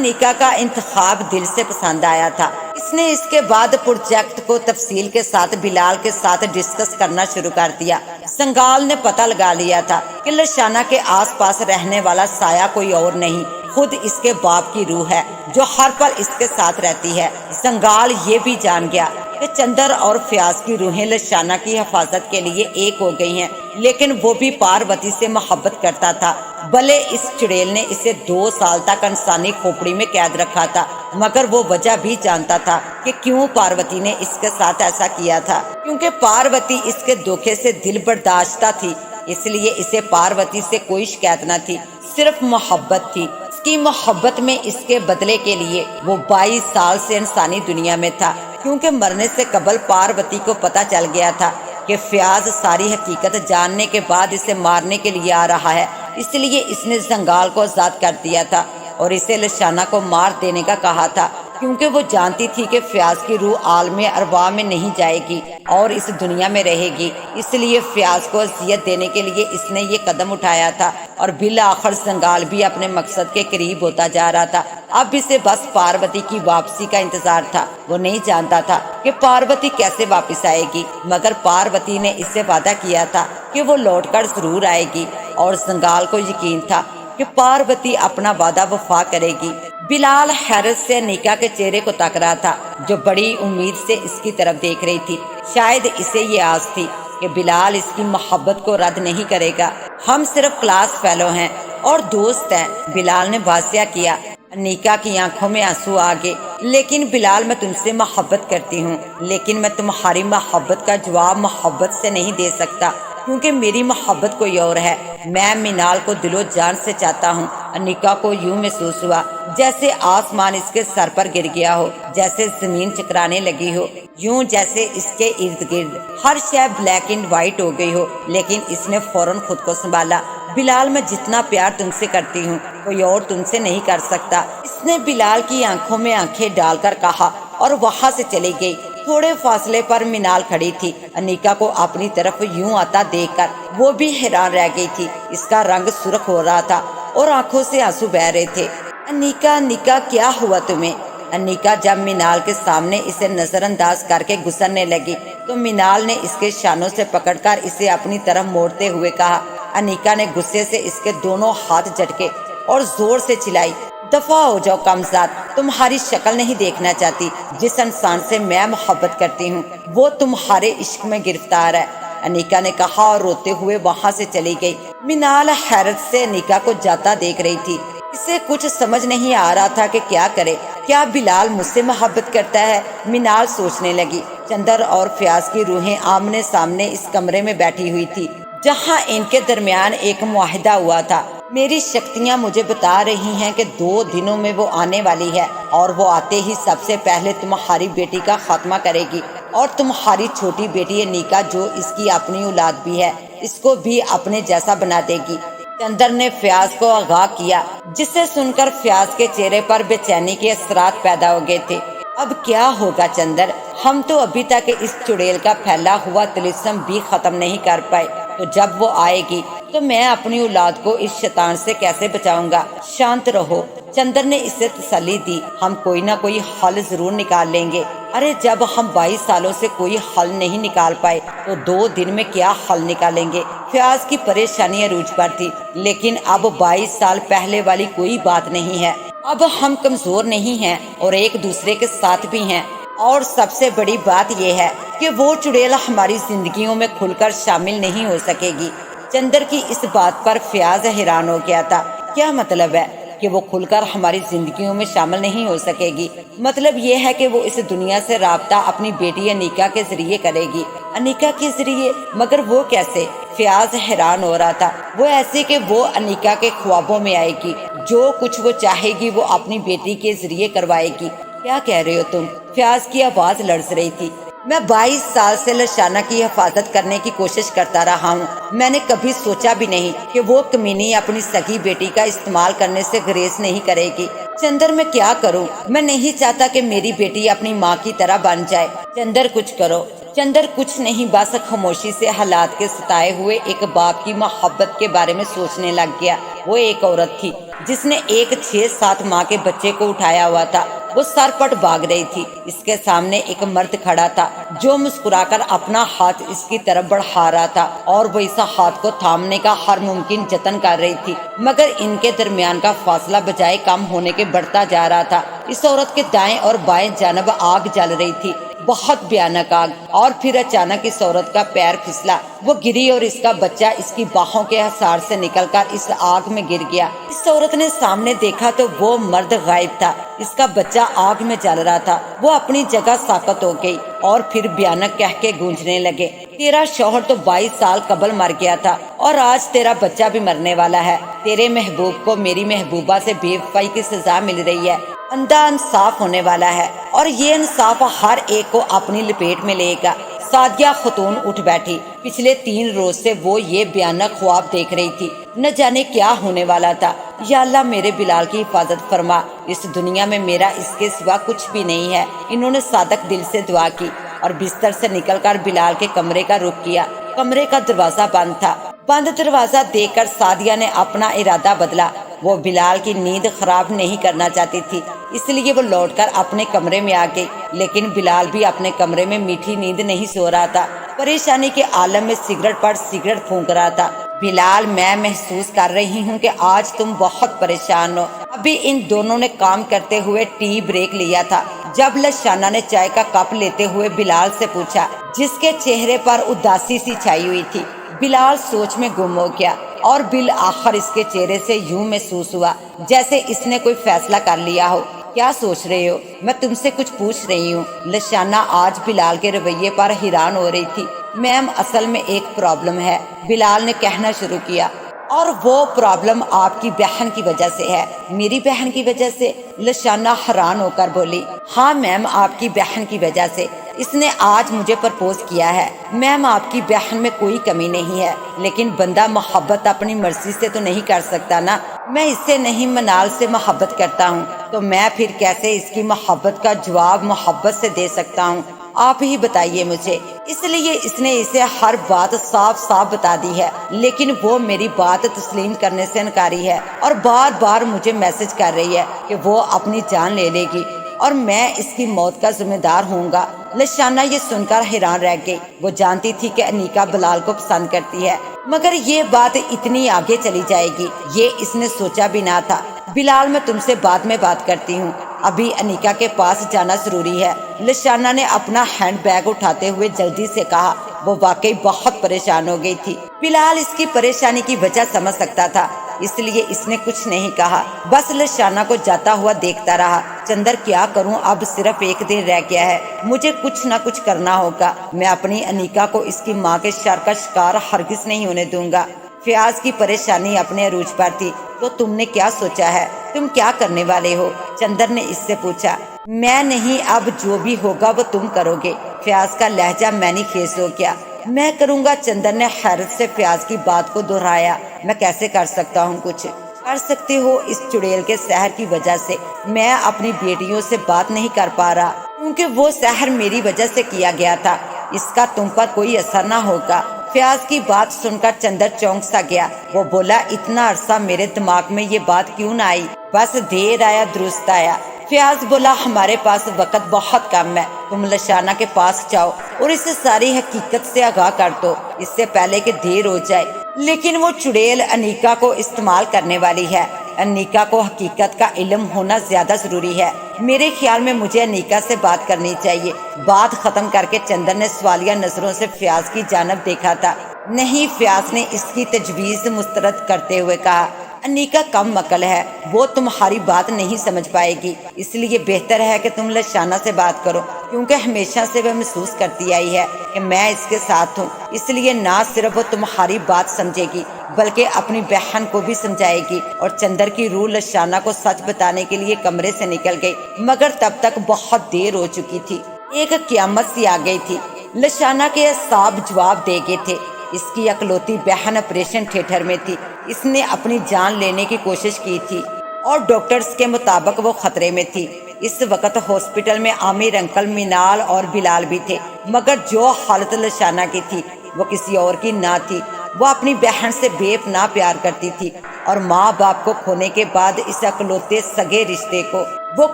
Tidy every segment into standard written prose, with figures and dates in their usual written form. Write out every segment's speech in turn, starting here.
نیکا کا انتخاب دل سے پسند آیا تھا۔ اس نے اس کے بعد پروجیکٹ کو تفصیل کے ساتھ بلال کے ساتھ ڈسکس کرنا شروع کر دیا۔ زنگال نے پتہ لگا لیا تھا کہ لشانہ کے آس پاس رہنے والا سایہ کوئی اور نہیں، خود اس کے باپ کی روح ہے جو ہر پل اس کے ساتھ رہتی ہے۔ زنگال یہ بھی جان گیا کہ چندر اور فیاض کی روحیں لشانہ کی حفاظت کے لیے ایک ہو گئی ہیں، لیکن وہ بھی پاروتی سے محبت کرتا تھا۔ بھلے اس چڑیل نے اسے 2 سال تک انسانی کھوپڑی میں قید رکھا تھا، مگر وہ وجہ بھی جانتا تھا کہ کیوں پاروتی نے اس کے ساتھ ایسا کیا تھا، کیونکہ پاروتی اس کے دھوکے سے دل برداشتہ تھی۔ اس لیے اسے پاروتی سے کوئی شکایت نہ تھی، صرف محبت تھی۔ اس کی محبت میں اس کے بدلے کے لیے وہ 22 سال سے انسانی دنیا میں تھا، کیونکہ مرنے سے قبل پاروتی کو پتہ چل گیا تھا کہ فیاض ساری حقیقت جاننے کے بعد اسے مارنے کے لیے آ رہا ہے۔ اس لیے اس نے زنگال کو آزاد کر دیا تھا اور اسے لشانہ کو مار دینے کا کہا تھا، کیونکہ وہ جانتی تھی کہ فیاض کی روح عالم ارواح میں نہیں جائے گی اور اس دنیا میں رہے گی۔ اس لیے فیاض کو اذیت دینے کے لیے اس نے یہ قدم اٹھایا تھا، اور بالآخر زنگال بھی اپنے مقصد کے قریب ہوتا جا رہا تھا۔ اب اسے بس پاروتی کی واپسی کا انتظار تھا۔ وہ نہیں جانتا تھا کہ پاروتی کیسے واپس آئے گی، مگر پاروتی نے اس سے وعدہ کیا تھا کہ وہ لوٹ کر ضرور آئے گی، اور زنگال کو یقین تھا کہ پاروتی اپنا وعدہ وفا کرے گی۔ بلال حیرت سے نیکا کے چہرے کو تک رہا تھا، جو بڑی امید سے اس کی طرف دیکھ رہی تھی۔ شاید اسے یہ آس تھی کہ بلال اس کی محبت کو رد نہیں کرے گا۔ ہم صرف کلاس فیلو ہیں اور دوست ہیں، بلال نے واضح کیا۔ نیکا کی آنکھوں میں آنسو آ گئے۔ لیکن بلال، میں تم سے محبت کرتی ہوں، لیکن میں تمہاری محبت کا جواب محبت سے نہیں دے سکتا، کیونکہ میری محبت کوئی اور ہے۔ میں مینال کو دل و جان سے چاہتا ہوں۔ انیکا کو یوں محسوس ہوا جیسے آسمان اس کے سر پر گر گیا ہو، جیسے زمین چکرانے لگی ہو، یوں جیسے اس کے ارد گرد ہر شے بلیک اینڈ وائٹ ہو گئی ہو۔ لیکن اس نے فوراً خود کو سنبھالا۔ بلال، میں جتنا پیار تم سے کرتی ہوں کوئی اور تم سے نہیں کر سکتا، اس نے بلال کی آنکھوں میں آنکھیں ڈال کر کہا، اور وہاں سے چلی گئی۔ تھوڑے فاصلے پر مینال کھڑی تھی۔ انیکا کو اپنی طرف یوں آتا دیکھ کر وہ بھی حیران رہ گئی تھی۔ اس کا رنگ سرخ ہو رہا تھا اور آنکھوں سے آنسو بہ رہے تھے۔ انیکا، انیکا، کیا ہوا تمہیں؟ انیکا جب مینال کے سامنے اسے نظر انداز کر کے گزرنے لگی تو مینال نے اس کے شانوں سے پکڑ کر اسے اپنی طرف موڑتے ہوئے کہا۔ انیکا نے غصے سے اس کے دونوں ہاتھ جھٹکے اور زور سے چلائی، دفع ہو جاؤ کمزاد، تمہاری شکل نہیں دیکھنا چاہتی۔ جس انسان سے میں محبت کرتی ہوں وہ تمہارے عشق میں گرفتار ہے، انیکا نے کہا اور روتے ہوئے وہاں سے چلی گئی۔ مینال حیرت سے انیکا کو جاتا دیکھ رہی تھی۔ اسے کچھ سمجھ نہیں آ رہا تھا کہ کیا کرے۔ کیا بلال مجھ سے محبت کرتا ہے؟ مینال سوچنے لگی۔ چندر اور فیاض کی روحیں آمنے سامنے اس کمرے میں بیٹھی ہوئی تھی جہاں ان کے درمیان ایک معاہدہ ہوا تھا۔ میری شکتیاں مجھے بتا رہی ہیں کہ 2 دنوں میں وہ آنے والی ہے، اور وہ آتے ہی سب سے پہلے تمہاری بیٹی کا خاتمہ کرے گی، اور تمہاری چھوٹی بیٹی انیکا، جو اس کی اپنی اولاد بھی ہے، اس کو بھی اپنے جیسا بنا دے گی۔ چندر نے فیاض کو آگاہ کیا، جسے سن کر فیاض کے چہرے پر بے چینی کے اثرات پیدا ہو گئے تھے۔ اب کیا ہوگا چندر؟ ہم تو ابھی تک اس چڑیل کا پھیلا ہوا طلسم بھی ختم نہیں کر پائے، تو جب وہ آئے گی تو میں اپنی اولاد کو اس شیطان سے کیسے بچاؤں گا؟ شانت رہو، چندر نے اسے تسلی دی، ہم کوئی نہ کوئی حل ضرور نکال لیں گے۔ ارے جب ہم 22 سالوں سے کوئی حل نہیں نکال پائے تو 2 دن میں کیا حل نکالیں گے؟ فیاض کی پریشانی عروج پر تھی، لیکن اب 22 سال پہلے والی کوئی بات نہیں ہے۔ اب ہم کمزور نہیں ہیں اور ایک دوسرے کے ساتھ بھی ہیں، اور سب سے بڑی بات یہ ہے کہ وہ چڑیل ہماری زندگیوں میں کھل کر شامل نہیں ہو سکے گی۔ چندر کی اس بات پر فیاض حیران ہو گیا تھا۔ کیا مطلب ہے کہ وہ کھل کر ہماری زندگیوں میں شامل نہیں ہو سکے گی؟ مطلب یہ ہے کہ وہ اس دنیا سے رابطہ اپنی بیٹی انیکا کے ذریعے کرے گی۔ انیکا کے ذریعے؟ مگر وہ کیسے؟ فیاض حیران ہو رہا تھا۔ وہ ایسے کہ وہ انیکا کے خوابوں میں آئے گی، جو کچھ وہ چاہے گی وہ اپنی بیٹی کے ذریعے کروائے گی۔ کیا کہہ رہے ہو تم؟ فیاض کی آواز لرز رہی تھی۔ میں 22 سال سے لشانہ کی حفاظت کرنے کی کوشش کرتا رہا ہوں۔ میں نے کبھی سوچا بھی نہیں کہ وہ کمینی اپنی سگی بیٹی کا استعمال کرنے سے گریز نہیں کرے گی۔ چندر، میں کیا کروں؟ میں نہیں چاہتا کہ میری بیٹی اپنی ماں کی طرح بن جائے۔ چندر، کچھ کرو۔ چندر کچھ نہیں بس خاموشی سے حالات کے ستائے ہوئے ایک باپ کی محبت کے بارے میں سوچنے لگ گیا۔ وہ ایک عورت تھی جس نے ایک 6-7 ماہ کے بچے کو اٹھایا ہوا تھا۔ وہ سر پٹ بھاگ رہی تھی۔ اس کے سامنے ایک مرد کھڑا تھا جو مسکرا کر اپنا ہاتھ اس کی طرف بڑھا رہا تھا اور وہ اس ہاتھ کو تھامنے کا ہر ممکن جتن کر رہی تھی، مگر ان کے درمیان کا فاصلہ بجائے کم ہونے کے بڑھتا جا رہا تھا۔ اس عورت کے دائیں اور بائیں جانب آگ جل رہی تھی، بہت بھیانک آگ، اور پھر اچانک اس عورت کا پیر پھسلا، وہ گری اور اس کا بچہ اس کی باہوں کے حصار سے نکل کر اس آگ میں گر گیا۔ اس عورت نے سامنے دیکھا تو وہ مرد غائب تھا، اس کا بچہ آگ میں جل رہا تھا۔ وہ اپنی جگہ ساکت ہو گئی اور پھر بھیانک کہہ کے گونجنے لگے، تیرا شوہر تو 22 سال قبل مر گیا تھا اور آج تیرا بچہ بھی مرنے والا ہے۔ تیرے محبوب کو میری محبوبہ سے بے وفائی کی سزا مل رہی ہے۔ اندھا انصاف ہونے والا ہے اور یہ انصاف ہر ایک کو اپنی لپیٹ میں لے گا۔ سعدیہ خاتون اٹھ بیٹھی۔ پچھلے 3 روز سے وہ یہ بھیانک خواب دیکھ رہی تھی، نہ جانے کیا ہونے والا تھا۔ یا اللہ میرے بلال کی حفاظت فرما، اس دنیا میں میرا اس کے سوا کچھ بھی نہیں ہے۔ انہوں نے صادق دل سے دعا کی اور بستر سے نکل کر بلال کے کمرے کا رخ کیا۔ کمرے کا دروازہ بند تھا۔ بند دروازہ دیکھ کر سعدیہ نے اپنا ارادہ بدلا۔ وہ بلال کی نیند خراب نہیں کرنا چاہتی تھی، اس لیے وہ لوٹ کر اپنے کمرے میں آ گئی، لیکن بلال بھی اپنے کمرے میں میٹھی نیند نہیں سو رہا تھا، پریشانی کے عالم میں سگریٹ پر سگریٹ پھونک رہا تھا۔ بلال، میں محسوس کر رہی ہوں کہ آج تم بہت پریشان ہو۔ ابھی ان دونوں نے کام کرتے ہوئے ٹی بریک لیا تھا جب لشانہ نے چائے کا کپ لیتے ہوئے بلال سے پوچھا، جس کے چہرے پر اداسی سی چھائی ہوئی تھی۔ بلال سوچ میں گم ہو گیا اور بالآخر اس کے چہرے سے یوں محسوس ہوا جیسے اس نے کوئی فیصلہ کر لیا ہو۔ کیا سوچ رہے ہو؟ میں تم سے کچھ پوچھ رہی ہوں۔ لشانہ آج بلال کے رویے پر حیران ہو رہی تھی۔ میم، اصل میں ایک پرابلم ہے، بلال نے کہنا شروع کیا، اور وہ پرابلم آپ کی بہن کی وجہ سے ہے۔ میری بہن کی وجہ سے؟ لشانہ حیران ہو کر بولی۔ ہاں میم، آپ کی بہن کی وجہ سے۔ اس نے آج مجھے پرپوز کیا ہے۔ میم، آپ کی بہن میں کوئی کمی نہیں ہے، لیکن بندہ محبت اپنی مرضی سے تو نہیں کر سکتا نا۔ میں اس سے نہیں، منال سے محبت کرتا ہوں، تو میں پھر کیسے اس کی محبت کا جواب محبت سے دے سکتا ہوں؟ آپ ہی بتائیے مجھے۔ اس لیے اس نے اسے ہر بات صاف صاف بتا دی ہے، لیکن وہ میری بات تسلیم کرنے سے انکاری ہے اور بار بار مجھے میسج کر رہی ہے کہ وہ اپنی جان لے لے گی اور میں اس کی موت کا ذمہ دار ہوں گا۔ لشانہ یہ سن کر حیران رہ گئی۔ وہ جانتی تھی کہ انیکا بلال کو پسند کرتی ہے، مگر یہ بات اتنی آگے چلی جائے گی یہ اس نے سوچا بھی نہ تھا۔ بلال، میں تم سے بعد میں بات کرتی ہوں، ابھی انیکا کے پاس جانا ضروری ہے۔ لشانہ نے اپنا ہینڈ بیگ اٹھاتے ہوئے جلدی سے کہا۔ وہ واقعی بہت پریشان ہو گئی تھی۔ بلال اس کی پریشانی کی وجہ سمجھ سکتا تھا، اس لیے اس نے کچھ نہیں کہا، بس لشانہ کو جاتا ہوا دیکھتا رہا۔ چندر، کیا کروں؟ اب صرف 1 دن رہ گیا ہے، مجھے کچھ نہ کچھ کرنا ہوگا۔ میں اپنی انیکا کو اس کی ماں کے شر کا شکار ہرگز نہیں ہونے دوں گا۔ فیاض کی پریشانی اپنے عروج پر تھی۔ تو تم نے کیا سوچا ہے؟ تم کیا کرنے والے ہو؟ چندر نے اس سے پوچھا۔ میں نہیں، اب جو بھی ہوگا وہ تم کرو گے۔ فیاض کا لہجہ معنی خیز ہو گیا۔ میں کروں گا، چندر نے حیرت سے فیاض کی بات کو دہرایا۔ میں کیسے کر سکتا ہوں؟ کچھ کر سکتے ہو، اس چڑیل کے سحر کی وجہ سے میں اپنی بیٹیوں سے بات نہیں کر پا رہا، کیونکہ وہ سحر میری وجہ سے کیا گیا تھا، اس کا تم پر کوئی اثر نہ ہوگا۔ فیاض کی بات سن کر چندر چونک سا گیا۔ وہ بولا، اتنا عرصہ میرے دماغ میں یہ بات کیوں نہ آئی؟ بس دیر آیا درست آیا۔ فیاض بولا، ہمارے پاس وقت بہت کم ہے، تم لشانہ کے پاس جاؤ اور اسے ساری حقیقت سے آگاہ کر دو، اس سے پہلے کہ دیر ہو جائے۔ لیکن وہ چڑیل انیکا کو استعمال کرنے والی ہے۔ انیکا کو حقیقت کا علم ہونا زیادہ ضروری ہے۔ میرے خیال میں مجھے انیکا سے بات کرنی چاہیے۔ بات ختم کر کے چندر نے سوالیہ نظروں سے فیاض کی جانب دیکھا تھا۔ نہیں، فیاض نے اس کی تجویز مسترد کرتے ہوئے کہا، انیکا کم عقل ہے، وہ تمہاری بات نہیں سمجھ پائے گی، اس لیے بہتر ہے کہ تم لشانہ سے بات کرو، کیونکہ ہمیشہ سے وہ محسوس کرتی آئی ہے کہ میں اس کے ساتھ ہوں، اس لیے نہ صرف وہ تمہاری بات سمجھے گی بلکہ اپنی بہن کو بھی سمجھائے گی۔ اور چندر کی روح لشانہ کو سچ بتانے کے لیے کمرے سے نکل گئی، مگر تب تک بہت دیر ہو چکی تھی۔ ایک قیامت سی آ گئی تھی۔ لشانہ کے اعصاب جواب دے گئے تھے۔ اس کی اکلوتی بہن آپریشن تھیٹر میں تھی، اس نے اپنی جان لینے کی کوشش کی تھی اور ڈاکٹرز کے مطابق وہ خطرے میں تھی۔ اس وقت ہاسپٹل میں عامر انکل، منال اور بلال بھی تھے، مگر جو حالت لشانہ کی تھی وہ کسی اور کی نہ تھی۔ وہ اپنی بہن سے بے پناہ پیار کرتی تھی اور ماں باپ کو کھونے کے بعد اس اکلوتے سگے رشتے کو وہ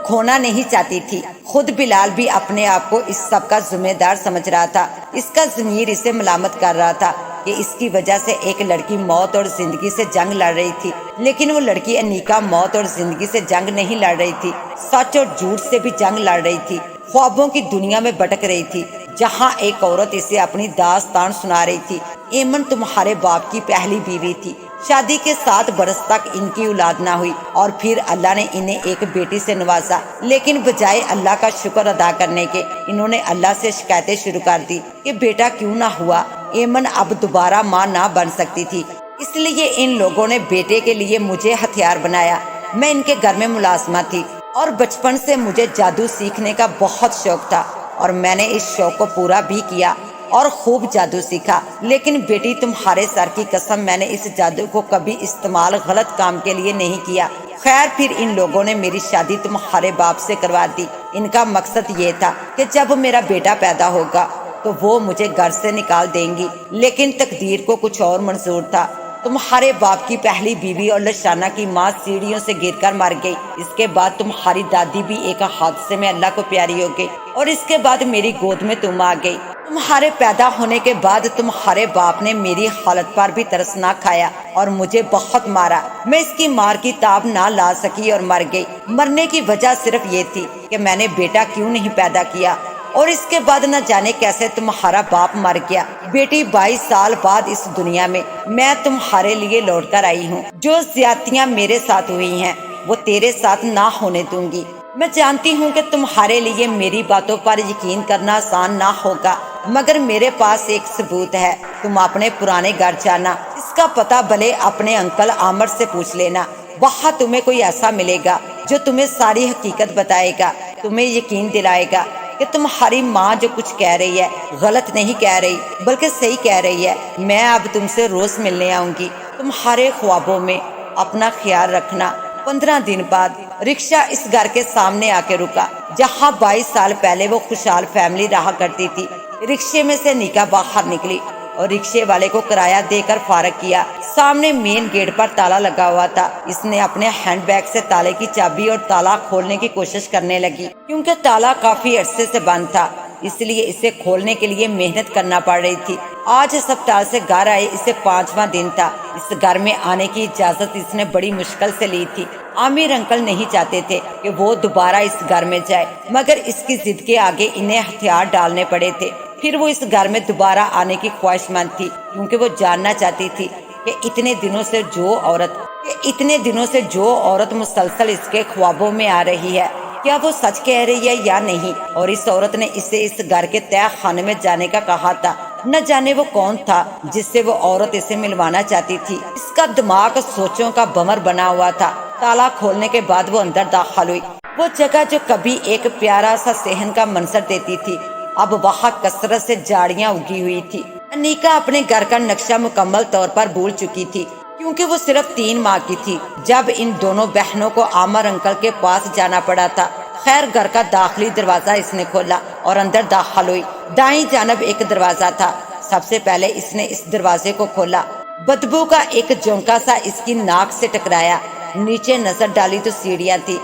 کھونا نہیں چاہتی تھی۔ خود بلال بھی اپنے آپ کو اس سب کا ذمہ دار سمجھ رہا تھا۔ اس کا ضمیر اسے ملامت کر رہا تھا کہ اس کی وجہ سے ایک لڑکی موت اور زندگی سے جنگ لڑ رہی تھی، لیکن وہ لڑکی انیکا موت اور زندگی سے جنگ نہیں لڑ رہی تھی، سچ اور جھوٹ سے بھی جنگ لڑ رہی تھی۔ خوابوں کی دنیا میں بھٹک رہی تھی جہاں ایک عورت اسے اپنی داستان سنا رہی تھی۔ ایمن تمہارے باپ کی پہلی بیوی تھی، شادی کے 7 برس تک ان کی اولاد نہ ہوئی اور پھر اللہ نے انہیں ایک بیٹی سے نوازا، لیکن بجائے اللہ کا شکر ادا کرنے کے انہوں نے اللہ سے شکایتیں شروع کر دی کہ بیٹا کیوں نہ ہوا۔ ایمن اب دوبارہ ماں نہ بن سکتی تھی، اس لیے ان لوگوں نے بیٹے کے لیے مجھے ہتھیار بنایا۔ میں ان کے گھر میں ملازمہ تھی اور بچپن سے مجھے جادو سیکھنے کا بہت شوق تھا اور میں نے اس شوق کو پورا بھی کیا اور خوب جادو سیکھا، لیکن بیٹی تمہارے سر کی قسم میں نے اس جادو کو کبھی استعمال غلط کام کے لیے نہیں کیا۔ خیر پھر ان لوگوں نے میری شادی تمہارے باپ سے کروا دی۔ ان کا مقصد یہ تھا کہ جب میرا بیٹا پیدا ہوگا تو وہ مجھے گھر سے نکال دیں گی، لیکن تقدیر کو کچھ اور منظور تھا۔ تمہارے باپ کی پہلی بیوی اور لشانہ کی ماں سیڑھیوں سے گر کر مر گئی۔ اس کے بعد تمہاری دادی بھی ایک حادثے میں اللہ کو پیاری ہو گئی اور اس کے بعد میری گود میں تم آ گئی۔ تمہارے پیدا ہونے کے بعد تمہارے باپ نے میری حالت پر بھی ترس نہ کھایا اور مجھے بہت مارا۔ میں اس کی مار کی تاب نہ لا سکی اور مر گئی۔ مرنے کی وجہ صرف یہ تھی کہ میں نے بیٹا کیوں نہیں پیدا کیا، اور اس کے بعد نہ جانے کیسے تمہارا باپ مر گیا۔ بیٹی 22 سال بعد اس دنیا میں تمہارے لیے لوٹ کر آئی ہوں۔ جو زیادتیاں میرے ساتھ ہوئی ہیں وہ تیرے ساتھ نہ ہونے دوں گی۔ میں جانتی ہوں کہ تمہارے لیے میری باتوں پر یقین کرنا آسان نہ ہوگا، مگر میرے پاس ایک ثبوت ہے۔ تم اپنے پرانے گھر جانا، اس کا پتہ بھلے اپنے انکل عامر سے پوچھ لینا۔ وہاں تمہیں کوئی ایسا ملے گا جو تمہیں ساری حقیقت بتائے گا، تمہیں یقین دلائے گا کہ تمہاری ماں جو کچھ کہہ رہی ہے غلط نہیں کہہ رہی بلکہ صحیح کہہ رہی ہے۔ میں اب تم سے روز ملنے آؤں گی، تمہارے خوابوں میں۔ اپنا خیال رکھنا۔ 15 دن بعد رکشہ اس گھر کے سامنے آ کے رکا جہاں 22 سال پہلے وہ خوشحال فیملی رہا کرتی تھی۔ رکشے میں سے نکا باہر نکلی اور رکشے والے کو کرایہ دے کر فارغ کیا۔ سامنے مین گیٹ پر تالا لگا ہوا تھا۔ اس نے اپنے ہینڈ بیگ سے تالے کی چابی اور تالا کھولنے کی کوشش کرنے لگی، کیونکہ تالا کافی عرصے سے بند تھا، اس لیے اسے کھولنے کے لیے محنت کرنا پڑ رہی تھی۔ آج ہسپتال سے گھر آئے اسے 5واں دن تھا۔ اس گھر میں آنے کی اجازت اس نے بڑی مشکل سے لی تھی۔ عامر انکل نہیں چاہتے تھے کہ وہ دوبارہ اس گھر میں جائے، مگر اس کی ضد کے آگے انہیں ہتھیار ڈالنے پڑے تھے۔ پھر وہ اس گھر میں دوبارہ آنے کی خواہش مند تھی، کیونکہ وہ جاننا چاہتی تھی کہ اتنے دنوں سے جو عورت مسلسل اس کے خوابوں میں آ رہی ہے کیا وہ سچ کہہ رہی ہے یا نہیں، اور اس عورت نے اسے اس گھر کے تہہ خانے میں جانے کا کہا تھا۔ نہ جانے وہ کون تھا جس سے وہ عورت اسے ملوانا چاہتی تھی۔ اس کا دماغ سوچوں کا بمر بنا ہوا تھا۔ تالا کھولنے کے بعد وہ اندر داخل ہوئی۔ وہ جگہ جو کبھی ایک پیارا سا صحن کا منظر دیتی تھی اب وہاں کثرت سے جھاڑیاں اگی ہوئی تھی۔ انیکا اپنے گھر کا نقشہ مکمل طور پر بھول چکی تھی، کیونکہ وہ صرف 3 ماہ کی تھی جب ان دونوں بہنوں کو عامر انکل کے پاس جانا پڑا تھا۔ خیر گھر کا داخلی دروازہ اس نے کھولا اور اندر داخل ہوئی۔ دائیں جانب ایک دروازہ تھا۔ سب سے پہلے اس نے اس دروازے کو کھولا۔ بدبو کا ایک جھونکا سا اس کی ناک سے ٹکرایا۔ نیچے نظر ڈالی تو سیڑھیاں تھی،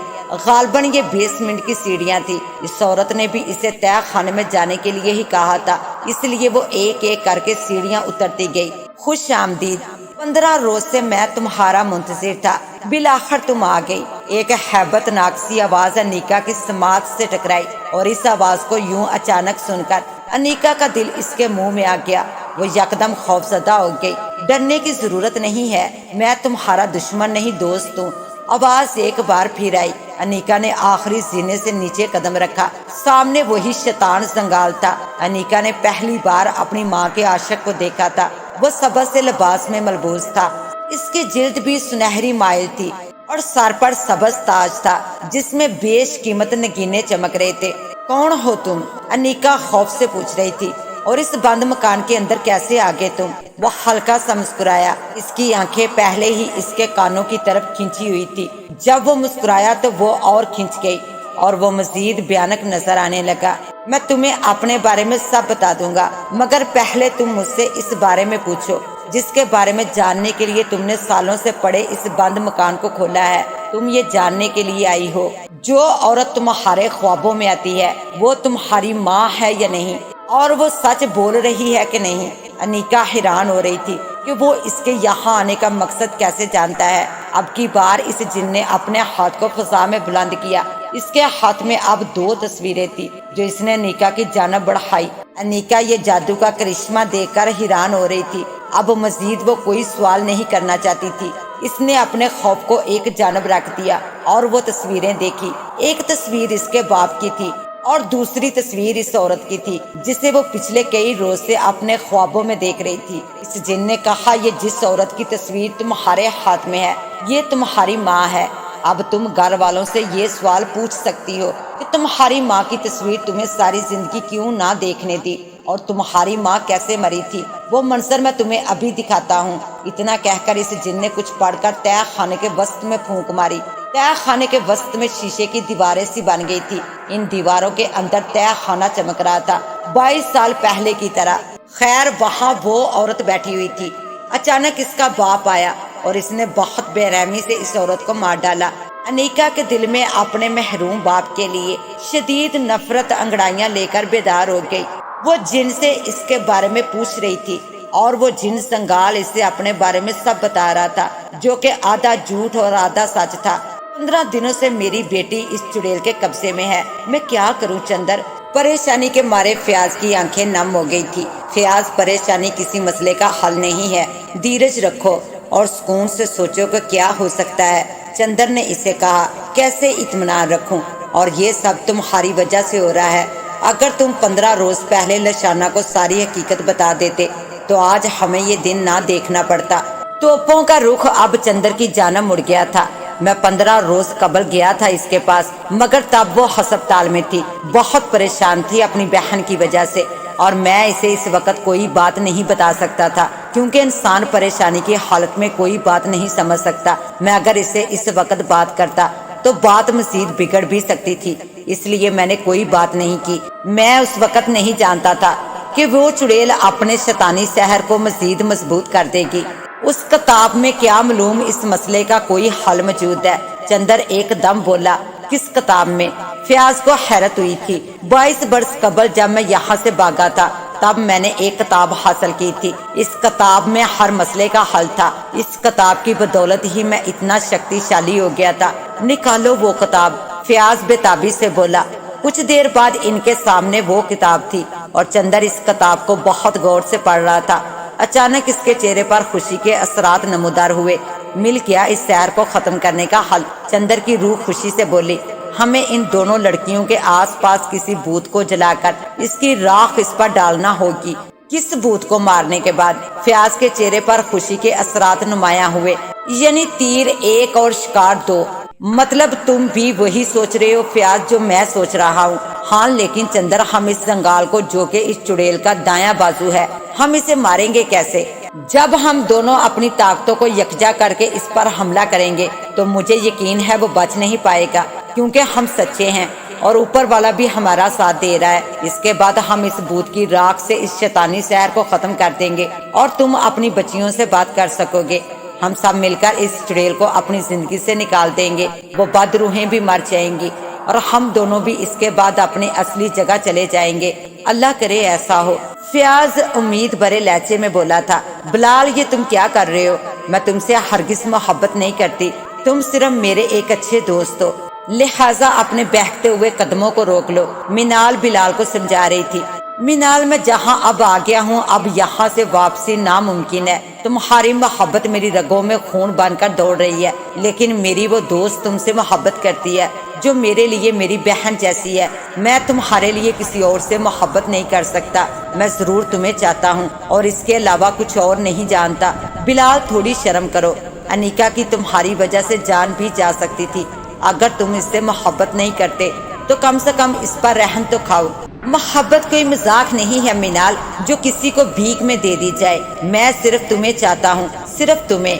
غالباً یہ بیسمنٹ کی سیڑھیاں تھی۔ اس عورت نے بھی اسے تہہ خانے میں جانے کے لیے ہی کہا تھا، اس لیے وہ ایک ایک کر کے سیڑھیاں اترتی گئی۔ خوش آمدید، 15 روز سے میں تمہارا منتظر تھا، بالآخر تم آ گئی۔ ایک ہیبت ناک سی آواز انیکا کی سماعت سے ٹکرائی اور اس آواز کو یوں اچانک سن کر انیکا کا دل اس کے منہ میں آ گیا۔ وہ یکدم خوفزدہ ہو گئی۔ ڈرنے کی ضرورت نہیں ہے، میں تمہارا دشمن نہیں دوست ہوں۔ آواز ایک بار پھر آئی۔ انیکا نے آخری زینے سے نیچے قدم رکھا۔ سامنے وہی شیطان زنگال تھا۔ انیکا نے پہلی بار اپنی ماں کے عاشق کو دیکھا تھا۔ وہ سبز سے لباس میں ملبوس تھا، اس کی جلد بھی سنہری مائل تھی اور سر پر سبز تاج تھا جس میں بیش قیمت نگینے چمک رہے تھے۔ کون ہو تم؟ انیکا خوف سے پوچھ رہی تھی۔ اور اس بند مکان کے اندر کیسے آگے تم؟ وہ ہلکا سا مسکرایا۔ اس کی آنکھیں پہلے ہی اس کے کانوں کی طرف کھینچی ہوئی تھی۔ جب وہ مسکرایا تو وہ اور کھنچ گئی۔ اور وہ مزید بھیانک نظر آنے لگا۔ میں تمہیں اپنے بارے میں سب بتا دوں گا، مگر پہلے تم مجھ سے اس بارے میں پوچھو جس کے بارے میں جاننے کے لیے تم نے سالوں سے پڑے اس بند مکان کو کھولا ہے۔ تم یہ جاننے کے لیے آئی ہو جو عورت تمہارے خوابوں میں آتی ہے وہ تمہاری ماں ہے یا نہیں، اور وہ سچ بول رہی ہے کہ نہیں۔ انیکا حیران ہو رہی تھی کہ وہ اس کے یہاں آنے کا مقصد کیسے جانتا ہے۔ اب کی بار اس جن نے اپنے ہاتھ کو فضا میں بلند کیا۔ اس کے ہاتھ میں اب 2 تصویریں تھی جو اس نے انیکا کی جانب بڑھائی۔ انیکا یہ جادو کا کرشمہ دیکھ کر حیران ہو رہی تھی۔ اب مزید وہ کوئی سوال نہیں کرنا چاہتی تھی۔ اس نے اپنے خوف کو ایک جانب رکھ دیا اور وہ تصویریں دیکھی۔ ایک تصویر اس کے باپ کی تھی اور دوسری تصویر اس عورت کی تھی جسے وہ پچھلے کئی روز سے اپنے خوابوں میں دیکھ رہی تھی۔ اس جن نے کہا، یہ جس عورت کی تصویر تمہارے ہاتھ میں ہے یہ تمہاری ماں ہے۔ اب تم گھر والوں سے یہ سوال پوچھ سکتی ہو کہ تمہاری ماں کی تصویر تمہیں ساری زندگی کیوں نہ دیکھنے دی، اور تمہاری ماں کیسے مری تھی، وہ منظر میں تمہیں ابھی دکھاتا ہوں۔ اتنا کہہ کر اس جن نے کچھ پڑھ کر تہہ خانے کے وسط میں پھونک ماری۔ تہہ خانے کے وسط میں شیشے کی دیواریں سی بن گئی تھی۔ ان دیواروں کے اندر تہہ خانہ چمک رہا تھا 22 سال پہلے کی طرح۔ خیر وہاں وہ عورت بیٹھی ہوئی تھی۔ اچانک اس کا باپ آیا اور اس نے بہت بے رحمی سے اس عورت کو مار ڈالا۔ انیکا کے دل میں اپنے محروم باپ کے لیے شدید نفرت انگڑائیاں لے کر بیدار ہو گئی۔ وہ جن سے اس کے بارے میں پوچھ رہی تھی اور وہ جن سنگال اسے اپنے بارے میں سب بتا رہا تھا جو کہ آدھا جھوٹ اور آدھا سچ تھا۔ 15 دنوں سے میری بیٹی اس چڑیل کے قبضے میں ہے، میں کیا کروں چندر؟ پریشانی کے مارے فیاض کی آنکھیں نم ہو گئی تھی۔ فیاض، پریشانی کسی مسئلے کا حل نہیں ہے، دھیرج رکھو اور سکون سے سوچو کہ کیا ہو سکتا ہے۔ چندر نے اسے کہا، کیسے اطمینان رکھوں، اور یہ سب تمہاری وجہ سے ہو رہا ہے۔ اگر تم 15 روز پہلے لشانہ کو ساری حقیقت بتا دیتے تو آج ہمیں یہ دن نہ دیکھنا پڑتا۔ توپوں کا رخ اب چندر کی جانب مڑ گیا تھا۔ میں 15 روز قبل گیا تھا اس کے پاس، مگر تب وہ ہسپتال میں تھی، بہت پریشان تھی اپنی بہن کی وجہ سے، اور میں اسے اس وقت کوئی بات نہیں بتا سکتا تھا کیونکہ انسان پریشانی کی حالت میں کوئی بات نہیں سمجھ سکتا۔ میں اگر اسے اس وقت بات کرتا تو بات مزید بگڑ بھی سکتی تھی، اس لیے میں نے کوئی بات نہیں کی۔ میں اس وقت نہیں جانتا تھا کہ وہ چڑیل اپنے شیطانی سحر کو مزید مضبوط کر دے گی۔ اس کتاب میں کیا معلوم اس مسئلے کا کوئی حل موجود ہے؟ چندر ایک دم بولا، کس کتاب میں؟ فیاض کو حیرت ہوئی تھی۔ 22 برس قبل جب میں یہاں سے بھاگا تھا تب میں نے ایک کتاب حاصل کی تھی، اس کتاب میں ہر مسئلے کا حل تھا۔ اس کتاب کی بدولت ہی میں اتنا شکتیشالی ہو گیا تھا۔ نکالو وہ کتاب، فیاض بےتابی سے بولا۔ کچھ دیر بعد ان کے سامنے وہ کتاب تھی اور چندر اس کتاب کو بہت غور سے پڑھ رہا تھا۔ اچانک اس کے چہرے پر خوشی کے اثرات نمودار ہوئے۔ مل گیا اس سحر کو ختم کرنے کا حل۔ چندر کی روح خوشی سے بولی، ہمیں ان دونوں لڑکیوں کے آس پاس کسی بت کو جلا کر اس کی راکھ اس پر ڈالنا ہوگی۔ کس بت کو مارنے کے بعد؟ فیاض کے چہرے پر خوشی کے اثرات نمایاں ہوئے۔ یعنی تیر 1 اور شکار 2۔ مطلب تم بھی وہی سوچ رہے ہو فیاض جو میں سوچ رہا ہوں؟ ہاں، لیکن چندر ہم اس زنگال کو جو کہ اس چڑیل کا دایاں بازو ہے، ہم اسے ماریں گے کیسے؟ جب ہم دونوں اپنی طاقتوں کو یکجا کر کے اس پر حملہ کریں گے تو مجھے یقین ہے وہ بچ نہیں پائے گا، کیونکہ ہم سچے ہیں اور اوپر والا بھی ہمارا ساتھ دے رہا ہے۔ اس کے بعد ہم اس بت کی راکھ سے اس شیطانی سحر کو ختم کر دیں گے اور تم اپنی بچیوں سے بات کر سکو گے۔ ہم سب مل کر اس چڑیل کو اپنی زندگی سے نکال دیں گے، وہ بد روحیں بھی مر جائیں گی اور ہم دونوں بھی اس کے بعد اپنی اصلی جگہ چلے جائیں گے۔ اللہ کرے ایسا ہو۔ فیاض امید بھرے لہجے میں بولا تھا، بلال یہ تم کیا کر رہے ہو؟ میں تم سے ہرگز محبت نہیں کرتی، تم صرف میرے ایک اچھے دوست ہو، لہٰذا اپنے بہتے ہوئے قدموں کو روک لو۔ منال بلال کو سمجھا رہی تھی۔ منال، میں جہاں اب آ گیا ہوں اب یہاں سے واپسی ناممکن ہے۔ تمہاری محبت میری رگوں میں خون بن کر دوڑ رہی ہے، لیکن میری وہ دوست تم سے محبت کرتی ہے جو میرے لیے میری بہن جیسی ہے۔ میں تمہارے لیے کسی اور سے محبت نہیں کر سکتا، میں ضرور تمہیں چاہتا ہوں اور اس کے علاوہ کچھ اور نہیں جانتا۔ بلال تھوڑی شرم کرو، انیکا کی تمہاری وجہ سے جان بھی جا سکتی تھی۔ اگر تم اس سے محبت نہیں کرتے تو کم سے کم اس پر رحم تو کھاؤ۔ محبت کوئی مذاق نہیں ہے منال جو کسی کو بھیک میں دے دی جائے۔ میں صرف تمہیں چاہتا ہوں، صرف تمہیں۔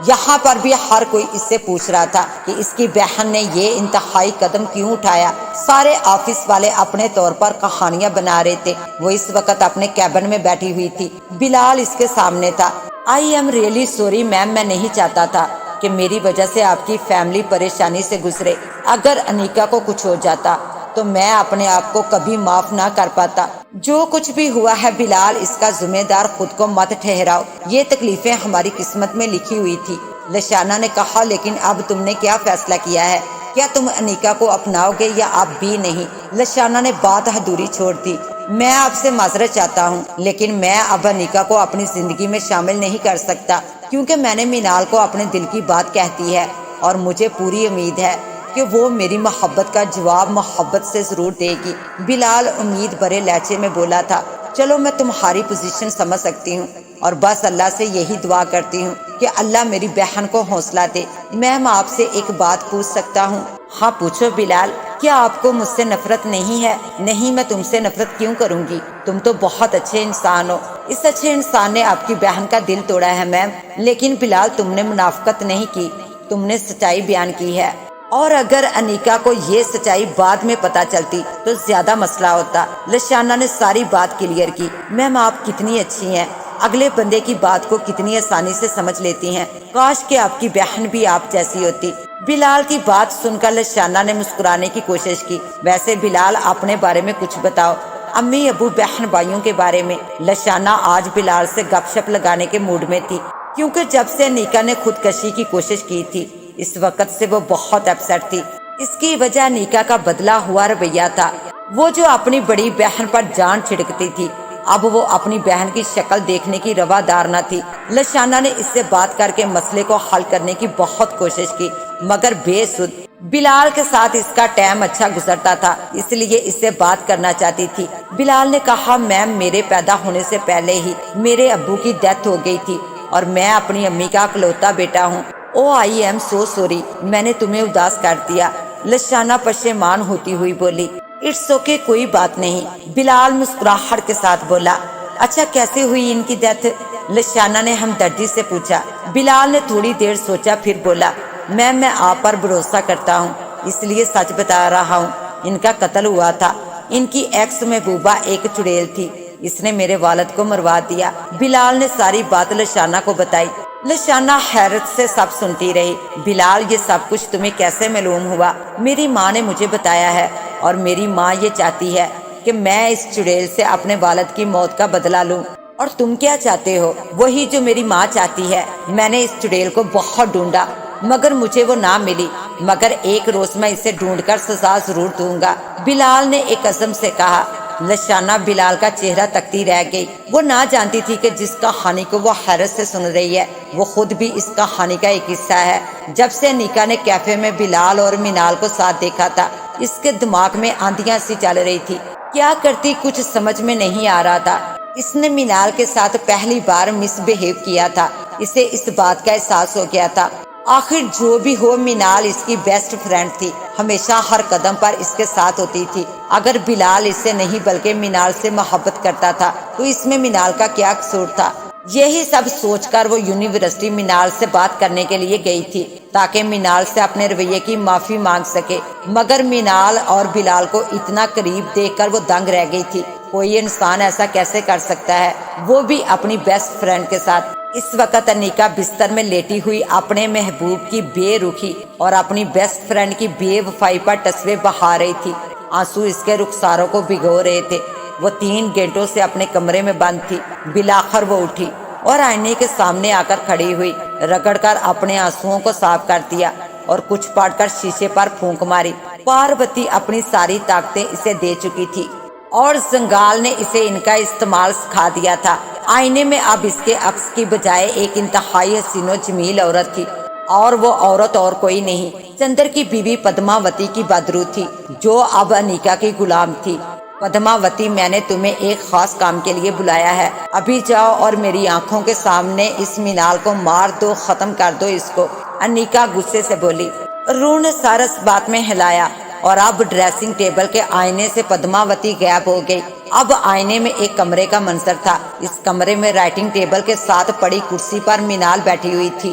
یہاں پر بھی ہر کوئی اس سے پوچھ رہا تھا کہ اس کی بہن نے یہ انتہائی قدم کیوں اٹھایا۔ سارے آفس والے اپنے طور پر کہانیاں بنا رہے تھے۔ وہ اس وقت اپنے کیبن میں بیٹھی ہوئی تھی، بلال اس کے سامنے تھا۔ I am really sorry ma'am, میں نہیں چاہتا تھا کہ میری وجہ سے آپ کی فیملی پریشانی سے گزرے۔ اگر انیکا کو کچھ ہو جاتا تو میں اپنے آپ کو کبھی معاف نہ کر پاتا۔ جو کچھ بھی ہوا ہے بلال، اس کا ذمہ دار خود کو مت ٹھہراؤ، یہ تکلیفیں ہماری قسمت میں لکھی ہوئی تھی۔ لشانہ نے کہا، لیکن اب تم نے کیا فیصلہ کیا ہے؟ کیا تم انیکا کو اپناؤ گے یا اب بھی نہیں؟ لشانہ نے بات ادھوری چھوڑ دی۔ میں آپ سے معذرت چاہتا ہوں، لیکن میں اب انیکا کو اپنی زندگی میں شامل نہیں کر سکتا، کیونکہ میں نے مینال کو اپنے دل کی بات کہتی ہے اور مجھے پوری امید ہے کہ وہ میری محبت کا جواب محبت سے ضرور دے گی۔ بلال امید بھرے لہجے میں بولا تھا، چلو میں تمہاری پوزیشن سمجھ سکتی ہوں اور بس اللہ سے یہی دعا کرتی ہوں کہ اللہ میری بہن کو حوصلہ دے۔ میں آپ سے ایک بات پوچھ سکتا ہوں؟ ہاں پوچھو بلال، کیا آپ کو مجھ سے نفرت نہیں ہے؟ نہیں، میں تم سے نفرت کیوں کروں گی؟ تم تو بہت اچھے انسان ہو۔ اس اچھے انسان نے آپ کی بہن کا دل توڑا ہے میم، لیکن بلال تم نے منافقت نہیں کی، تم نے سچائی بیان کی ہے۔ اور اگر انیکا کو یہ سچائی بعد میں پتا چلتی تو زیادہ مسئلہ ہوتا۔ لشانہ نے ساری بات کلیئر کی۔ میم آپ کتنی اچھی ہیں، اگلے بندے کی بات کو کتنی آسانی سے سمجھ لیتی ہیں، کاش کہ آپ کی بہن بھی آپ جیسی ہوتی۔ بلال کی بات سن کر لشانہ نے مسکرانے کی کوشش کی۔ ویسے بلال اپنے بارے میں کچھ بتاؤ، امی ابو بہن بھائیوں کے بارے میں۔ لشانہ آج بلال سے گپ شپ لگانے کے موڈ میں تھی، کیونکہ جب سے انیکا نے خودکشی کی کوشش کی تھی اس وقت سے وہ بہت اپسیٹ تھی۔ اس کی وجہ انیکا کا بدلا ہوا رویہ تھا، وہ جو اپنی بڑی بہن پر جان چھڑکتی تھی، اب وہ اپنی بہن کی شکل دیکھنے کی روادار نہ تھی۔ لشانہ نے اس سے بات کر کے مسئلے کو حل کرنے کی بہت کوشش کی، مگر بے سود۔ بلال کے ساتھ اس کا ٹائم اچھا گزرتا تھا، اس لیے اس سے بات کرنا چاہتی تھی۔ بلال نے کہا، میم میرے پیدا ہونے سے پہلے ہی میرے ابو کی ڈیتھ ہو گئی تھی اور میں اپنی امی کا اکلوتا بیٹا ہوں۔ او آئی ایم سو سوری، میں نے تمہیں اداس کر دیا، لشانہ پشیمان ہوتی ہوئی بولی۔ اٹس اوکے، کوئی بات نہیں، بلال مسکراہٹ کے ساتھ بولا۔ اچھا کیسے ہوئی ان کی ڈیتھ؟ لشانہ نے ہمدردی سے پوچھا۔ بلال نے تھوڑی دیر سوچا پھر بولا، میں آپ پر بھروسہ کرتا ہوں، اس لیے سچ بتا رہا ہوں، ان کا قتل ہوا تھا۔ ان کی ایکس محبوبہ ایک چڑیل تھی، اس نے میرے والد کو مروا دیا۔ بلال نے ساری بات لشانہ کو بتائی۔ لشانہ حیرت سے سب سنتی رہی۔ بلال یہ سب کچھ تمہیں کیسے معلوم ہوا؟ میری ماں نے مجھے بتایا ہے، اور میری ماں یہ چاہتی ہے کہ میں اس چڑیل سے اپنے والد کی موت کا بدلہ لوں۔ اور تم کیا چاہتے ہو؟ وہی جو میری ماں چاہتی ہے۔ میں نے اس چڑیل کو بہت ڈھونڈا مگر مجھے وہ نہ ملی، مگر ایک روز میں اسے ڈھونڈ کر سزا ضرور دوں گا، بلال نے ایک عزم سے کہا۔ لشانہ بلال کا چہرہ تکتی رہ گئی۔ وہ نہ جانتی تھی کہ جس کہانی کو وہ حیرت سے سن رہی ہے وہ خود بھی اس کہانی کا ایک حصہ ہے۔ جب سے انیکا نے کیفے میں بلال اور مینال کو ساتھ دیکھا تھا، اس کے دماغ میں آندیاں سی چل رہی تھی، کیا کرتی کچھ سمجھ میں نہیں آ رہا تھا۔ اس نے مینال کے ساتھ پہلی بار مس بہیو کیا تھا، اسے اس بات کا احساس ہو گیا تھا۔ آخر جو بھی ہو، مینال اس کی بیسٹ فرینڈ تھی، ہمیشہ ہر قدم پر اس کے ساتھ ہوتی تھی۔ اگر بلال اس سے نہیں بلکہ مینال سے محبت کرتا تھا تو اس میں مینال کا کیا قصور تھا؟ یہی سب سوچ کر وہ یونیورسٹی مینال سے بات کرنے کے لیے گئی تھی تاکہ مینال سے اپنے رویے کی معافی مانگ سکے، مگر مینال اور بلال کو اتنا قریب دیکھ کر وہ دنگ رہ گئی تھی۔ کوئی انسان ایسا کیسے کر سکتا ہے، وہ بھی اپنی بیسٹ فرینڈ کے ساتھ؟ اس وقت انیکا بستر میں لیٹی ہوئی اپنے محبوب کی بے رخی اور اپنی بیسٹ فرینڈ کی بے وفائی پر تصویر بہا رہی تھی۔ آنسو اس کے رخساروں کو بھگو رہے تھے۔ وہ 3 گھنٹوں سے اپنے کمرے میں بند تھی۔ بالآخر وہ اٹھی اور آئینے کے سامنے آ کر کھڑی ہوئی، رگڑ کر اپنے آنسوؤں کو صاف کر دیا اور کچھ پڑھ کر شیشے پر پھونک ماری۔ پاروتی اپنی ساری طاقتیں اسے دے چکی تھی اور زنگال نے اسے ان کا استعمال سکھا دیا تھا۔ آئینے میں اب اس کے عکس کی بجائے ایک انتہائی حسین و جمیل عورت تھی، اور وہ عورت اور کوئی نہیں، چندر کی بیوی پدماوتی کی بدرو تھی، جو اب انیکا کی غلام تھی۔ پدماوتی، میں نے تمہیں ایک خاص کام کے لیے بلایا ہے، ابھی جاؤ اور میری آنکھوں کے سامنے اس مینال کو مار دو، ختم کر دو اس کو، انیکا غصے سے بولی۔ روح نے سر اس بات میں ہلایا اور اب ڈریسنگ ٹیبل کے آئینے سے پدماوتی غائب ہو گئی۔ اب آئینے میں ایک کمرے کا منظر تھا۔ اس کمرے میں رائٹنگ ٹیبل کے ساتھ پڑی کرسی پر مینال بیٹھی ہوئی تھی۔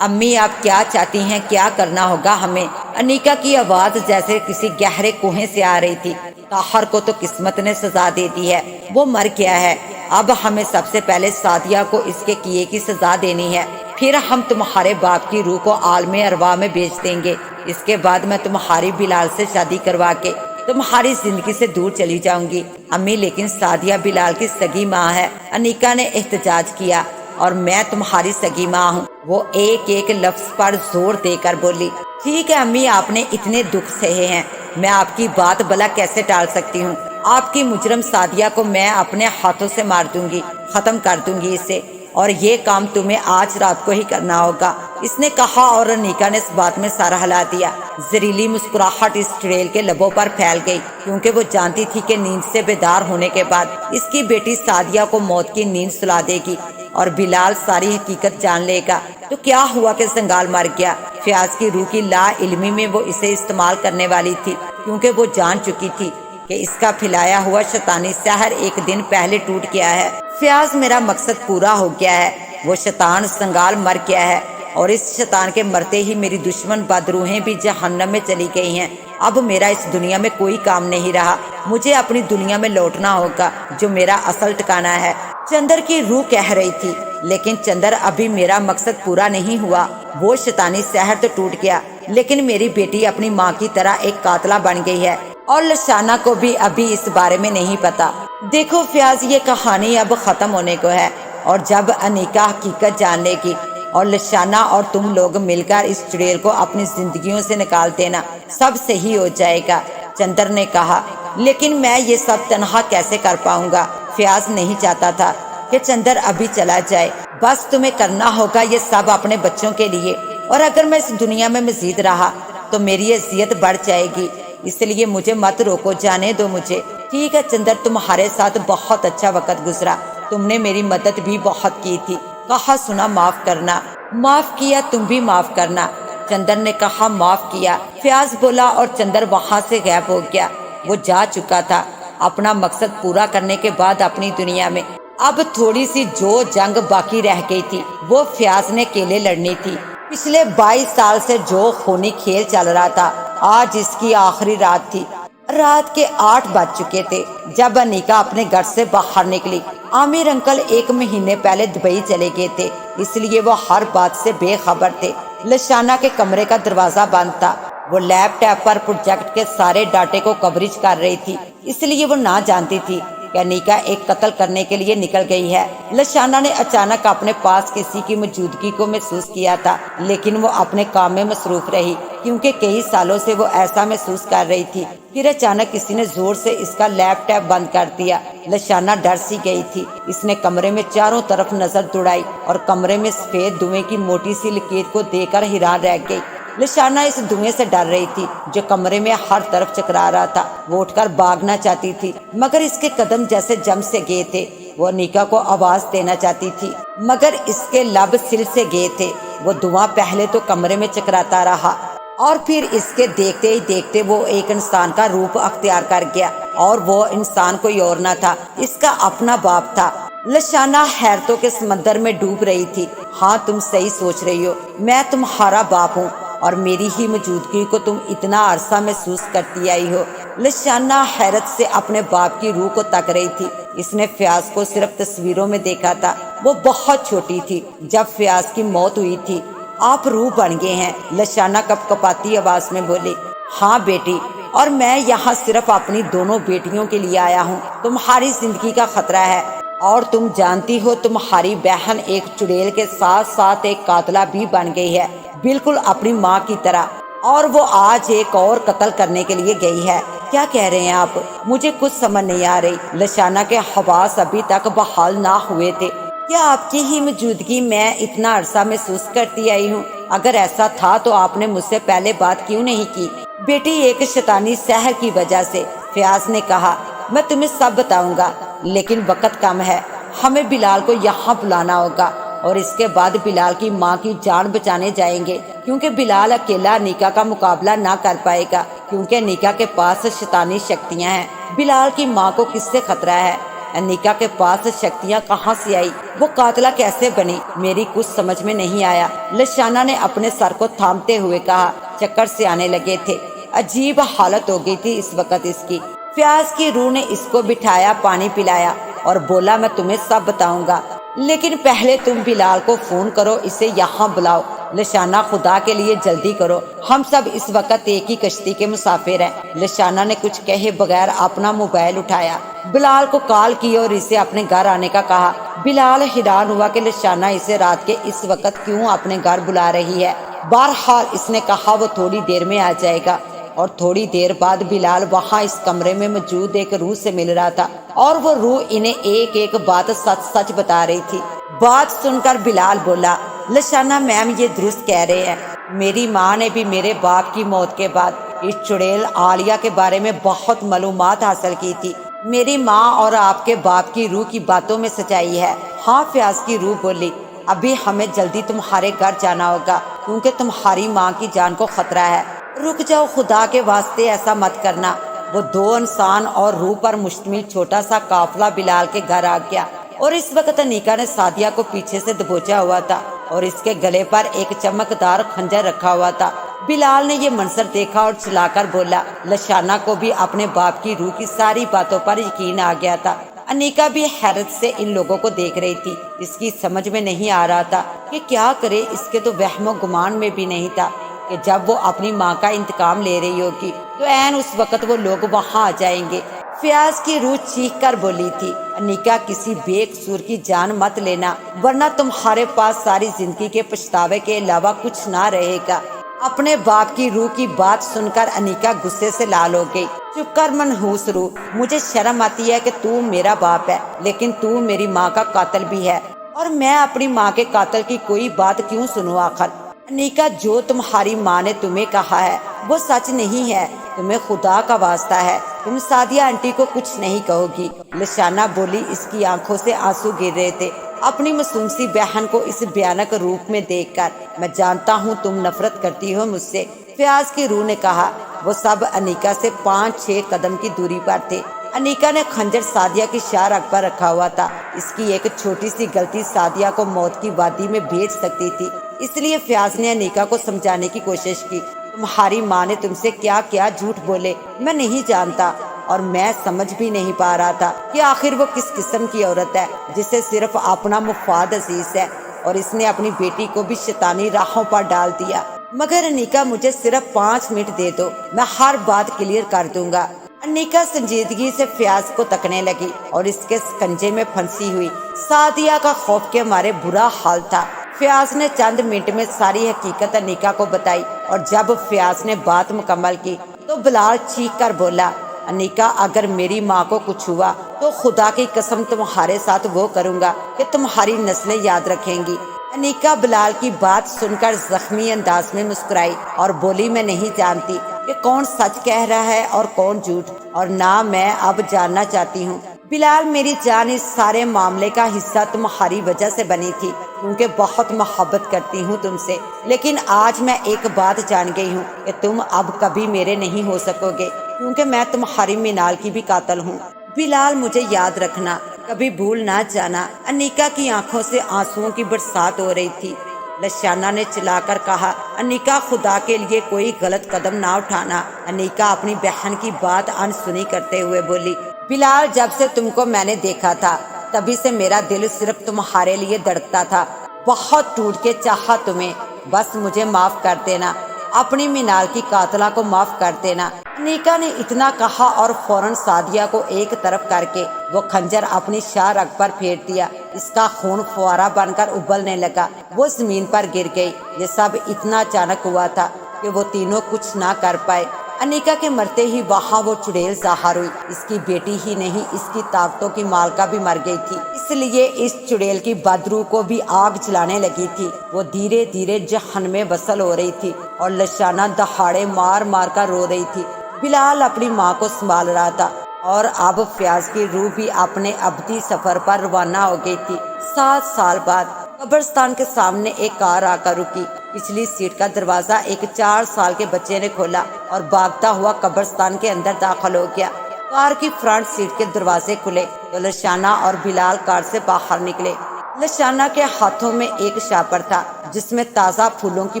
امی آپ کیا چاہتی ہیں، کیا کرنا ہوگا ہمیں؟ انیکا کی آواز جیسے کسی گہرے کنویں سے آ رہی تھی۔ طاہر کو تو قسمت نے سزا دے دی ہے، وہ مر گیا ہے۔ اب ہمیں سب سے پہلے سعدیہ کو اس کے کیے کی سزا دینی ہے، پھر ہم تمہارے باپ کی روح کو عالم ارواح میں بیچ دیں گے۔ اس کے بعد میں تمہاری بلال سے شادی کروا کے تمہاری زندگی سے دور چلی جاؤں گی۔ امی لیکن سعدیہ بلال کی سگی ماں ہے، انیکا نے احتجاج کیا، اور میں تمہاری سگی ماں ہوں، وہ ایک ایک لفظ پر زور دے کر بولی۔ ٹھیک ہے امی، آپ نے اتنے دکھ سہے ہیں، میں آپ کی بات بھلا کیسے ٹال سکتی ہوں؟ آپ کی مجرم سعدیہ کو میں اپنے ہاتھوں سے مار دوں گی، ختم کر دوں گی اسے، اور یہ کام تمہیں آج رات کو ہی کرنا ہوگا، اس نے کہا، اور انیکا نے اس بات میں سر ہلا دیا۔ زہریلی مسکراہٹ اس چڑیل کے لبوں پر پھیل گئی، کیونکہ وہ جانتی تھی کہ نیند سے بیدار ہونے کے بعد اس کی بیٹی سعدیہ کو موت کی نیند سلا دے گی اور بلال ساری حقیقت جان لے گا۔ تو کیا ہوا کہ زنگال مر گیا؟ فیاض کی روح کی لا علمی میں وہ اسے استعمال کرنے والی تھی، کیونکہ وہ جان چکی تھی کہ اس کا پھیلایا ہوا شیطانی سحر ایک دن پہلے ٹوٹ گیا ہے۔ فیاض، میرا مقصد پورا ہو گیا ہے، وہ شیطان زنگال مر گیا ہے، اور اس شیطان کے مرتے ہی میری دشمن بدروحیں بھی جہنم میں چلی گئی ہیں۔ اب میرا اس دنیا میں کوئی کام نہیں رہا، مجھے اپنی دنیا میں لوٹنا ہوگا جو میرا اصل ٹھکانہ ہے۔ چندر کی روح کہہ رہی تھی، لیکن چندر، ابھی میرا مقصد پورا نہیں ہوا۔ وہ شیطانی سحر تو ٹوٹ گیا، لیکن میری بیٹی اپنی ماں کی طرح ایک قاتلہ بن گئی ہے، اور لشانہ کو بھی ابھی اس بارے میں نہیں پتا۔ دیکھو فیاض، یہ کہانی اب ختم ہونے کو ہے، اور جب انیکا حقیقت جان لے گی اور لشانہ اور تم لوگ مل کر اس چڑیل کو اپنی زندگیوں سے نکال دینا، سب صحیح ہو جائے گا۔ چندر نے کہا، لیکن میں یہ سب تنہا کیسے کر پاؤں گا؟ فیاض نہیں چاہتا تھا کہ چندر ابھی چلا جائے، بس تمہیں کرنا ہوگا یہ سب اپنے بچوں کے لیے، اور اگر میں اس دنیا میں مزید رہا تو میری اذیت بڑھ جائے گی، اس لیے مجھے مت روکو، جانے دو مجھے۔ ٹھیک ہے چندر، تمہارے ساتھ بہت اچھا وقت گزرا، تم نے میری مدد بھی بہت کی تھی، کہا سنا معاف کرنا۔ معاف کیا، تم بھی معاف کرنا، چندر نے کہا معاف کیا، فیاض بولا، اور چندر وہاں سے غائب ہو گیا۔ وہ جا چکا تھا اپنا مقصد پورا کرنے کے بعد اپنی دنیا میں۔ اب تھوڑی سی جو جنگ باقی رہ گئی تھی وہ فیاض نے اکیلے لڑنی تھی۔ پچھلے 22 سال سے جو خونی کھیل چل رہا تھا، آج اس کی آخری رات تھی۔ رات کے 8 بج چکے تھے جب انیکا اپنے گھر سے باہر نکلی۔ عامر انکل 1 مہینے پہلے دبئی چلے گئے تھے، اس لیے وہ ہر بات سے بے خبر تھے۔ لشانہ کے کمرے کا دروازہ بند تھا، وہ لیپ ٹاپ پر پروجیکٹ کے سارے ڈاٹے کو کوریج کر رہی تھی، اس لیے وہ نہ جانتی تھی کہ انیکا ایک قتل کرنے کے لیے نکل گئی ہے۔ لشانہ نے اچانک اپنے پاس کسی کی موجودگی کو محسوس کیا تھا، لیکن وہ اپنے کام میں مصروف رہی، کیونکہ کئی سالوں سے وہ ایسا محسوس کر رہی تھی۔ پھر اچانک کسی نے زور سے اس کا لیپ ٹاپ بند کر دیا۔ لشانہ ڈر سی گئی تھی، اس نے کمرے میں چاروں طرف نظر دوڑائی اور کمرے میں سفید دھوئیں کی موٹی سی لکیر کو دیکھ کر حیران رہ گئی۔ لشانہ اس دھوئیں سے ڈر رہی تھی جو کمرے میں ہر طرف چکرا رہا تھا۔ وہ اٹھ کر بھاگنا چاہتی تھی، مگر اس کے قدم جیسے جم سے گئے تھے۔ وہ انیکا کو آواز دینا چاہتی تھی، مگر اس کے لب سل سے گئے تھے۔ وہ دھواں پہلے تو کمرے میں چکراتا رہا، اور پھر اس کے دیکھتے ہی دیکھتے وہ ایک انسان کا روپ اختیار کر گیا، اور وہ انسان کوئی اور نہ تھا، اس کا اپنا باپ تھا۔ لشانہ حیرتوں کے سمندر میں ڈوب رہی تھی۔ ہاں تم صحیح سوچ رہی ہو، میں تمہارا باپ ہوں، اور میری ہی موجودگی کو تم اتنا عرصہ محسوس کرتی آئی ہو۔ لشانہ حیرت سے اپنے باپ کی روح کو تک رہی تھی۔ اس نے فیاض کو صرف تصویروں میں دیکھا تھا، وہ بہت چھوٹی تھی جب فیاض کی موت ہوئی تھی۔ آپ روح بن گئے ہیں، لشانہ کپ کپاتی آواز میں بولی۔ ہاں بیٹی، اور میں یہاں صرف اپنی دونوں بیٹیوں کے لیے آیا ہوں، تمہاری زندگی کا خطرہ ہے، اور تم جانتی ہو تمہاری بہن ایک چڑیل کے ساتھ ساتھ ایک قاتلہ بھی بن گئی ہے، بالکل اپنی ماں کی طرح، اور وہ آج ایک اور قتل کرنے کے لیے گئی ہے۔ کیا کہہ رہے ہیں آپ؟ مجھے کچھ سمجھ نہیں آ رہی۔ لشانہ کے حواس ابھی تک بحال نہ ہوئے تھے۔ کیا آپ کی ہی موجودگی میں اتنا عرصہ محسوس کرتی آئی ہوں؟ اگر ایسا تھا تو آپ نے مجھ سے پہلے بات کیوں نہیں کی؟ بیٹی، ایک شیطانی سحر کی وجہ سے، فیاض نے کہا۔ میں تمہیں سب بتاؤں گا، لیکن وقت کم ہے، ہمیں بلال کو یہاں بلانا ہوگا، اور اس کے بعد بلال کی ماں کی جان بچانے جائیں گے، کیونکہ بلال اکیلا انیکا کا مقابلہ نہ کر پائے گا، کیونکہ انیکا کے پاس شیطانی شکتیاں ہیں۔ بلال کی ماں کو کس سے خطرہ ہے؟ انیکا کے پاس شکتیاں کہاں سے آئی؟ وہ قاتلہ کیسے بنی؟ میری کچھ سمجھ میں نہیں آیا۔ لشانہ نے اپنے سر کو تھامتے ہوئے کہا۔ چکر سے آنے لگے تھے۔ عجیب حالت ہو گئی تھی اس وقت اس کی۔ فیاض کی روح نے اس کو بٹھایا، پانی پلایا اور بولا میں تمہیں سب بتاؤں گا، لیکن پہلے تم بلال کو فون کرو، اسے یہاں بلاؤ۔ لشانہ خدا کے لیے جلدی کرو، ہم سب اس وقت ایک ہی کشتی کے مسافر ہیں۔ لشانہ نے کچھ کہے بغیر اپنا موبائل اٹھایا، بلال کو کال کی اور اسے اپنے گھر آنے کا کہا۔ بلال حیران ہوا کہ لشانہ اسے رات کے اس وقت کیوں اپنے گھر بلا رہی ہے۔ بہرحال اس نے کہا وہ تھوڑی دیر میں آ جائے گا، اور تھوڑی دیر بعد بلال وہاں اس کمرے میں موجود ایک روح سے مل رہا تھا، اور وہ روح انہیں ایک ایک بات سچ سچ بتا رہی تھی۔ بات سن کر بلال بولا، لشانہ میم یہ درست کہہ رہے ہیں، میری ماں نے بھی میرے باپ کی موت کے بعد اس چڑیل عالیہ کے بارے میں بہت معلومات حاصل کی تھی۔ میری ماں اور آپ کے باپ کی روح کی باتوں میں سچائی ہے۔ ہاں، فیاض کی روح بولی، ابھی ہمیں جلدی تمہارے گھر جانا ہوگا کیونکہ تمہاری ماں کی جان کو خطرہ ہے۔ رک جاؤ، خدا کے واسطے ایسا مت کرنا۔ وہ دو انسان اور روح پر مشتمل چھوٹا سا قافلہ بلال کے گھر آ گیا، اور اس وقت انیکا نے سعدیہ کو پیچھے سے دبوچا ہوا تھا اور اس کے گلے پر ایک چمکدار خنجر رکھا ہوا تھا۔ بلال نے یہ منظر دیکھا اور چلا کر بولا۔ لشانہ کو بھی اپنے باپ کی روح کی ساری باتوں پر یقین آ گیا تھا۔ انیکا بھی حیرت سے ان لوگوں کو دیکھ رہی تھی۔ اس کی سمجھ میں نہیں آ رہا تھا کہ کیا کرے۔ اس کے تو وہم و گمان میں بھی نہیں تھا کہ جب وہ اپنی ماں کا انتقام لے رہی ہوگی تو عین اس وقت وہ لوگ وہاں آ جائیں گے۔ فیاض کی روح چیخ کر بولی تھی، انیکا کسی بے قصور کی جان مت لینا ورنہ تمہارے پاس ساری زندگی کے پچھتاوے کے علاوہ کچھ نہ رہے گا۔ اپنے باپ کی روح کی بات سن کر انیکا غصے سے لال ہو گئی۔ چپ کر منحوس روح، مجھے شرم آتی ہے کہ تو میرا باپ ہے لیکن تو میری ماں کا قاتل بھی ہے، اور میں اپنی ماں کے قاتل کی کوئی بات کیوں سنوں؟ آخر انیکا، جو تمہاری ماں نے تمہیں کہا ہے وہ سچ نہیں ہے، تمہیں خدا کا واسطہ ہے تم سعدیہ آنٹی کو کچھ نہیں کہو گی۔ لشانہ بولی، اس کی آنکھوں سے آنسو گر رہے تھے اپنی معصوم سی بہن کو اس بھیانک روپ میں دیکھ کر۔ میں جانتا ہوں تم نفرت کرتی ہو مجھ سے، فیاض کی روح نے کہا۔ وہ سب انیکا سے 5-6 قدم کی دوری پر تھے۔ انیکا نے خنجر سعدیہ کی شاہ رگ پر رکھا ہوا تھا۔ اس کی ایک چھوٹی سی غلطی سعدیہ کو موت کی وادی میں بھیج سکتی تھی، اس لیے فیاض نے انیکا کو سمجھانے کی کوشش کی۔ تمہاری ماں نے تم سے کیا کیا جھوٹ بولے میں نہیں جانتا، اور میں سمجھ بھی نہیں پا رہا تھا کہ آخر وہ کس قسم کی عورت ہے جسے صرف اپنا مفاد عزیز ہے، اور اس نے اپنی بیٹی کو بھی شیطانی راہوں پر ڈال دیا۔ مگر انیکا، مجھے صرف 5 منٹ دے دو، میں ہر بات کلیئر کر دوں گا۔ انیکا سنجیدگی سے فیاض کو تکنے لگی اور اس کے سکنجے میں پھنسی ہوئی۔ سعدیہ کا خوف کے مارے برا حال تھا۔ فیاض نے چند منٹ میں ساری حقیقت انیکا کو بتائی، اور جب فیاض نے بات مکمل کی تو بلال چیخ کر بولا، انیکا، اگر میری ماں کو کچھ ہوا تو خدا کی قسم تمہارے ساتھ وہ کروں گا کہ تمہاری نسلیں یاد رکھیں گی۔ انیکا بلال کی بات سن کر زخمی انداز میں مسکرائی اور بولی، میں نہیں جانتی کہ کون سچ کہہ رہا ہے اور کون جھوٹ، اور نہ میں اب جاننا چاہتی ہوں۔ بلال، میری جان، اس سارے معاملے کا حصہ تمہاری وجہ سے بنی تھی کیونکہ بہت محبت کرتی ہوں تم سے، لیکن آج میں ایک بات جان گئی ہوں کہ تم اب کبھی میرے نہیں ہو سکو گے کیونکہ میں تمہاری مینال کی بھی قاتل ہوں۔ بلال، مجھے یاد رکھنا، کبھی بھول نہ جانا۔ انیکا کی آنکھوں سے آنسوؤں کی برسات ہو رہی تھی۔ لشانہ نے چلا کر کہا، انیکا، خدا کے لیے کوئی غلط قدم نہ اٹھانا۔ انیکا اپنی بہن کی بات انسنی کرتے ہوئے بولی، بلال، جب سے تم کو میں نے دیکھا تھا تبھی سے میرا دل صرف تمہارے لیے دھڑکتا تھا، بہت ٹوٹ کے چاہا تمہیں، بس مجھے معاف کر دینا، اپنی مینال کی قاتلہ کو معاف کر دینا۔ انیکا نے اتنا کہا اور فوراً سعدیہ کو ایک طرف کر کے وہ خنجر اپنی شاہ رگ پر پھینک دیا۔ اس کا خون فوارہ بن کر ابلنے لگا، وہ زمین پر گر گئی۔ یہ سب اتنا اچانک ہوا تھا کہ وہ تینوں کچھ نہ کر پائے۔ انیکا کے مرتے ہی وہاں وہ چڑیل ظاہر ہوئی۔ اس کی بیٹی ہی نہیں، اس کی طاقتوں کی مالکہ بھی مر گئی تھی، اس لیے اس چڑیل کی بدروح کو بھی آگ جلانے لگی تھی۔ وہ دھیرے دھیرے جہنم میں وصل ہو رہی تھی اور لشانہ دہاڑے مار مار کر رو رہی تھی۔ بلال اپنی ماں کو سنبھال رہا تھا، اور اب فیاض کی روح بھی اپنے ابدی سفر پر روانہ ہو گئی تھی۔ 7 سال بعد قبرستان کے سامنے ایک کار آ کر رکی۔ پچھلی سیٹ کا دروازہ ایک 4 سال کے بچے نے کھولا اور بھاگتا ہوا قبرستان کے اندر داخل ہو گیا۔ کار کی فرنٹ سیٹ کے دروازے کھلے تو لشانہ اور بلال کار سے باہر نکلے۔ لشانہ کے ہاتھوں میں ایک شاپر تھا جس میں تازہ پھولوں کی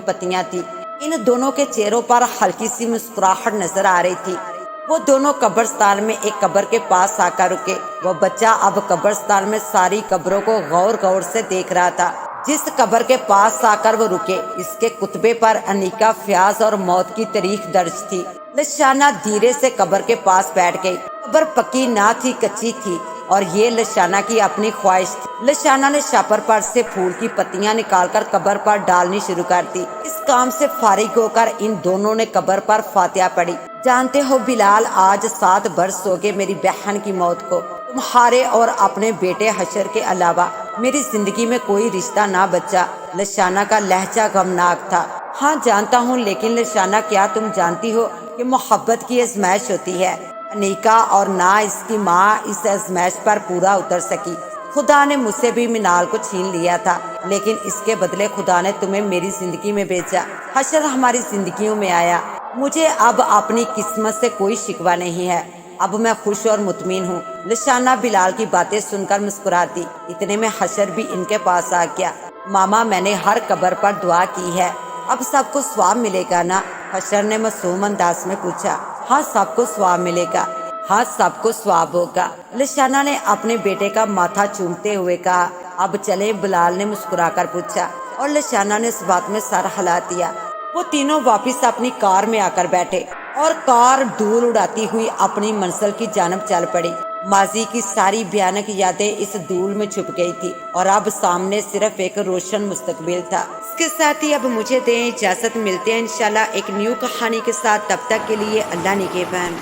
پتیاں تھی۔ ان دونوں کے چہروں پر ہلکی سی مسکراہٹ نظر آ رہی تھی۔ وہ دونوں قبرستان میں ایک قبر کے پاس آ کر رکے۔ وہ بچہ اب قبرستان میں ساری قبروں کو غور غور سے دیکھ رہا تھا۔ جس قبر کے پاس آ کر وہ رکے اس کے کتبے پر انیکا فیاض اور موت کی تاریخ درج تھی۔ لشانہ دھیرے سے قبر کے پاس بیٹھ گئی۔ قبر پکی نہ تھی، کچی تھی اور یہ لشانہ کی اپنی خواہش تھی۔ لشانہ نے شاپر پر سے پھول کی پتیاں نکال کر قبر پر ڈالنی شروع کر دی۔ اس کام سے فارغ ہو کر ان دونوں نے قبر پر فاتحہ پڑھی۔ جانتے ہو بلال، آج 7 برس ہو گئے میری بہن کی موت کو۔ تمہارے اور اپنے بیٹے حشر کے علاوہ میری زندگی میں کوئی رشتہ نہ بچا۔ لشانہ کا لہجہ غمناک تھا۔ ہاں جانتا ہوں، لیکن لشانہ کیا تم جانتی ہو کہ محبت کی آزمائش ہوتی ہے؟ انیکا اور نہ اس کی ماں اس آزمائش پر پورا اتر سکی۔ خدا نے مجھ سے بھی منال کو چھین لیا تھا، لیکن اس کے بدلے خدا نے تمہیں میری زندگی میں بھیجا۔ حشر ہماری زندگیوں میں آیا۔ مجھے اب اپنی قسمت سے کوئی شکوہ نہیں ہے۔ اب میں خوش اور مطمئن ہوں۔ لشانہ بلال کی باتیں سن کر مسکراتی۔ اتنے میں حشر بھی ان کے پاس آ گیا۔ ماما، میں نے ہر قبر پر دعا کی ہے، اب سب کو ثواب ملے گا نا؟ حشر نے معصوم انداز میں پوچھا۔ ہاں، سب کو ثواب ملے گا، ہاں سب کو ثواب ہوگا، لشانہ نے اپنے بیٹے کا ماتھا چومتے ہوئے کہا۔ اب چلیں؟ بلال نے مسکرا کر پوچھا اور لشانہ نے اس بات میں سر ہلا دیا۔ وہ تینوں واپس اپنی کار میں آ کر بیٹھے اور کار دھول اڑاتی ہوئی اپنی منزل کی جانب چل پڑی۔ ماضی کی ساری بھیانک یادیں اس دھول میں چھپ گئی تھی اور اب سامنے صرف ایک روشن مستقبل تھا۔ اس کے ساتھ ہی اب مجھے دیں اجازت، ملتے ہیں انشاءاللہ ایک نیو کہانی کے ساتھ۔ تب تک کے لیے اللہ نگہبان۔